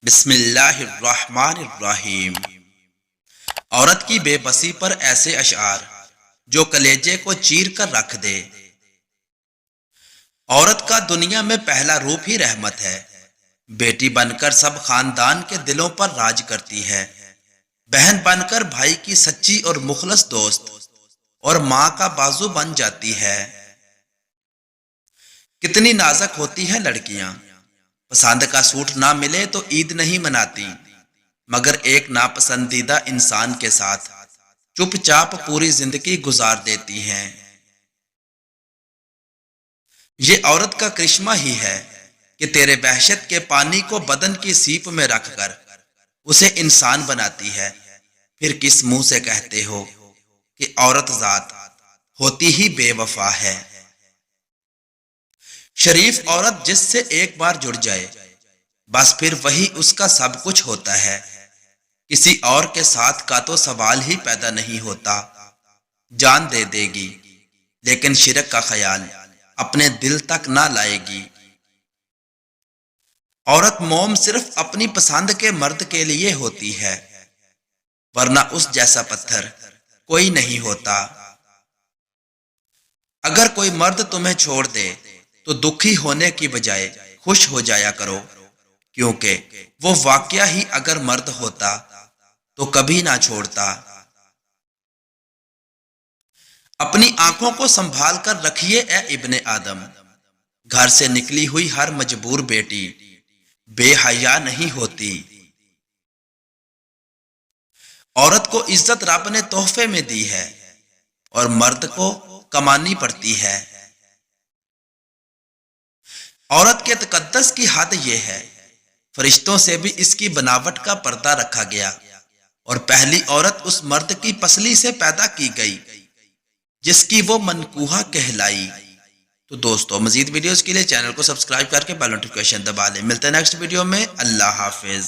بسم اللہ الرحمن الرحیم۔ عورت کی بے بسی پر ایسے اشعار جو کلیجے کو چیر کر رکھ دے۔ عورت کا دنیا میں پہلا روپ ہی رحمت ہے، بیٹی بن کر سب خاندان کے دلوں پر راج کرتی ہے، بہن بن کر بھائی کی سچی اور مخلص دوست اور ماں کا بازو بن جاتی ہے۔ کتنی نازک ہوتی ہیں لڑکیاں، پسند کا سوٹ نہ ملے تو عید نہیں مناتی، مگر ایک ناپسندیدہ انسان کے ساتھ چپ چاپ پوری زندگی گزار دیتی ہیں۔ یہ عورت کا کرشمہ ہی ہے کہ تیرے وحشت کے پانی کو بدن کی سیپ میں رکھ کر اسے انسان بناتی ہے، پھر کس منہ سے کہتے ہو کہ عورت ذات ہوتی ہی بے وفا ہے۔ شریف عورت جس سے ایک بار جڑ جائے بس پھر وہی اس کا سب کچھ ہوتا ہے، کسی اور کے ساتھ کا تو سوال ہی پیدا نہیں ہوتا۔ جان دے دے گی لیکن شرک کا خیال اپنے دل تک نہ لائے گی۔ عورت موم صرف اپنی پسند کے مرد کے لیے ہوتی ہے، ورنہ اس جیسا پتھر کوئی نہیں ہوتا۔ اگر کوئی مرد تمہیں چھوڑ دے تو دکھی ہونے کی بجائے خوش ہو جایا کرو، کیونکہ وہ واقعہ ہی اگر مرد ہوتا تو کبھی نہ چھوڑتا۔ اپنی آنکھوں کو سنبھال کر رکھیے اے ابن آدم، گھر سے نکلی ہوئی ہر مجبور بیٹی بے حیا نہیں ہوتی۔ عورت کو عزت رب نے تحفے میں دی ہے اور مرد کو کمانی پڑتی ہے۔ عورت کے تقدس کی حد یہ ہے، فرشتوں سے بھی اس کی بناوٹ کا پردہ رکھا گیا اور پہلی عورت اس مرد کی پسلی سے پیدا کی گئی جس کی وہ منکوحہ کہلائی۔ تو دوستو مزید ویڈیوز کے لیے چینل کو سبسکرائب کر کے بیل نوٹیفکیشن دبا لیں۔ ملتے ہیں نیکسٹ ویڈیو میں، اللہ حافظ۔